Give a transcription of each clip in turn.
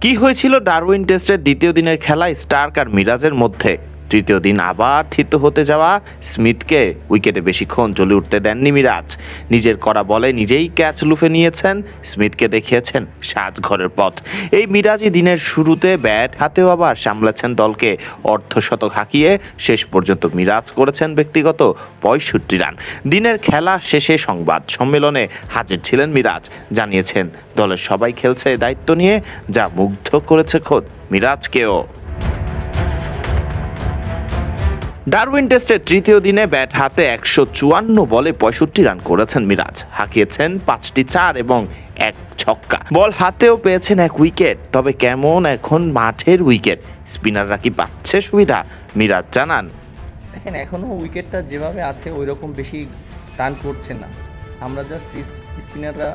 কি হয়েছিল ডারউইন টেস্টের দ্বিতীয় দিনের খেলায় স্টার্ক আর মিরাজের মধ্যে? তৃতীয় দিন আবার থিত হতে যাওয়া স্মিথকে উইকেটে বেশিক্ষণ জ্বলে উঠতে দেননি মিরাজ। নিজের করা বলে নিজেই ক্যাচ লুফে নিয়েছেন, স্মিথকে দেখিয়েছেন সাজঘরের পথ। এই মিরাজই দিনের শুরুতে ব্যাট হাতেও আবার সামলাচ্ছেন দলকে অর্ধশতক হাঁকিয়ে শেষ পর্যন্ত মিরাজ করেছেন ব্যক্তিগত 65 রান। দিনের খেলা শেষে সংবাদ সম্মেলনে হাজির ছিলেন মিরাজ, জানিয়েছেন দলের সবাই খেলছে দায়িত্ব নিয়ে, যা মুগ্ধ করেছে খোদ মিরাজকেও। ডারউইন টেস্টের তৃতীয় দিনে ব্যাট হাতে 154 বলে 65 রান করেছেন মিরাজ, হাঁকিয়েছেন 5টি 4 এবং 1 ছক্কা। বল হাতেও পেয়েছেন 1 উইকেট। তবে কেমন এখন মাঠের উইকেট? স্পিনাররা কি পাচ্ছে সুবিধা? মিরাজ জানান, দেখেন এখনও উইকেটটা যেভাবে আছে ওই রকম বেশি রান করছে না। আমরা জাস্ট স্পিনাররা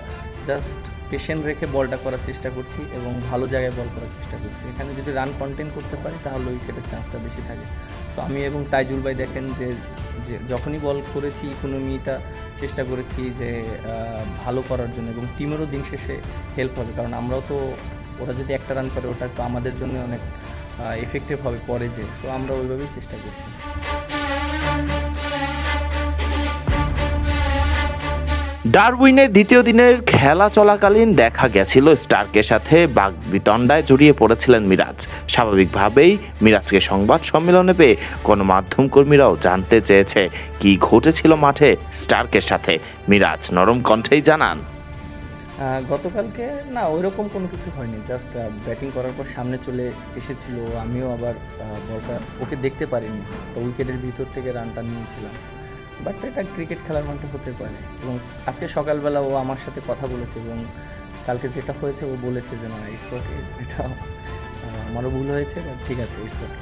জাস্ট পেশেন্ট রেখে বলটা করার চেষ্টা করছি এবং ভালো জায়গায় বল করার চেষ্টা করছি। এখানে যদি রান কন্টেন করতে পারি তাহলে উইকেটের চান্সটা বেশি থাকে। সো আমি এবং তাইজুল ভাই দেখেন যে যখনই বল করেছি ইকোনমিটা চেষ্টা করেছি যে ভালো করার জন্য, এবং টিমেরও দিন শেষে হেল্প হবে, কারণ আমরাও তো ওরা যদি একটা রান করে ওটা তো আমাদের জন্য অনেক এফেক্টিভ হবে পরে যে। সো আমরা ওইভাবেই চেষ্টা করছি। ডারউইনে দ্বিতীয় দিনের খেলা চলাকালীন দেখা গেছিল স্টার্কের সাথে বাগবিতণ্ডায় জড়িয়ে পড়েছিলেন মিরাজ। স্বাভাবিকভাবেই মিরাজকে সংবাদ সম্মেলনে পেয়ে গণমাধ্যম কর্মীরাও জানতে চেয়েছে কি ঘটেছিল মাঠে স্টার্কের সাথে। মিরাজ নরম কণ্ঠেই জানান, গতকালকে না ওইরকম কোনো কিছু হয়নি, জাস্ট ব্যাটিং করার পর সামনে চলে এসেছিল, আমিও আবার বলটা ওকে দেখতে পারিনি, তো উইকেটের ভিতর থেকে রানটা নিয়েছিলাম। বাট এটা ক্রিকেট খেলার মাঠে হতে পারে। এবং আজকে সকালবেলা ও আমার সাথে কথা বলেছে এবং কালকে যেটা হয়েছে ও বলেছে যে না ইটস ওকে, এটা আমারও ভুল হয়েছে, ঠিক আছে ইটস ওকে।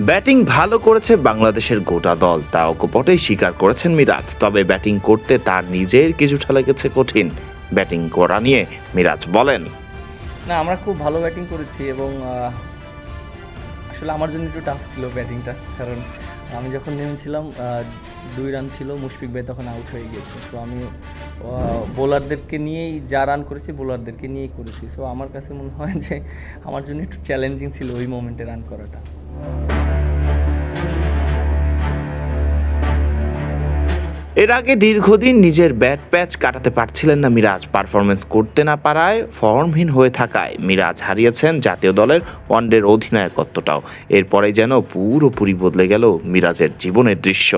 ব্যাটিং ভালো করেছে বাংলাদেশের গোটা দল, তা অকপটেই স্বীকার করেছেন মিরাজ। তবে ব্যাটিং করতে তার নিজের কিছুটা লেগেছে কঠিন। ব্যাটিং করা নিয়ে মিরাজ বলেন, না আমরা খুব ভালো ব্যাটিং করেছি এবং আসলে আমার জন্য একটু টাফ ছিল ব্যাটিংটা, কারণ আমি যখন নেমেছিলাম 2 রান ছিল, মুশফিক ভাই তখন আউট হয়ে গিয়েছে। সো আমি বোলারদেরকে নিয়েই যা রান করেছি বোলারদেরকে নিয়েই করেছি। সো আমার কাছে মনে হয় যে আমার জন্য একটু চ্যালেঞ্জিং ছিল ওই মোমেন্টে রান করাটা। এর আগে দীর্ঘদিন নিজের ব্যাট প্যাচ কাটাতে পারছিলেন না মিরাজ। পারফরমেন্স করতে না পারায়, ফর্মহীন হয়ে থাকায় মিরাজ হারিয়েছেন জাতীয় দলের ওয়ানডের অধিনায়কত্বটাও। এরপরে যেন পুরোপুরি বদলে গেল মিরাজের জীবনের দৃশ্য।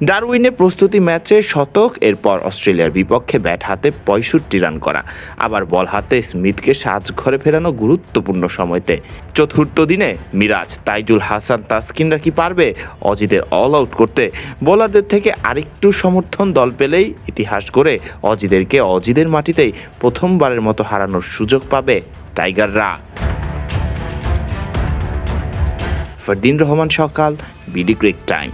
ডারউইনে প্রস্তুতি ম্যাচে শতক, এরপর অস্ট্রেলিয়ার বিপক্ষে ব্যাট হাতে 65 রান করা, আবার বল হাতে স্মিথকে সাজঘরে ফেরানো গুরুত্বপূর্ণ সময়তে। চতুর্থ দিনে মিরাজ, তাইজুল হাসান, তাসকিনরা কি পারবে অজিদের অল আউট করতে? বোলারদের থেকে আরেকটু সমর্থন দল পেলেই ইতিহাস গড়ে অজিদের মাটিতেই প্রথমবারের মতো হারানোর সুযোগ পাবে টাইগাররা। ফারদিন রহমান সকাল, বিডি ক্রিক টাইম।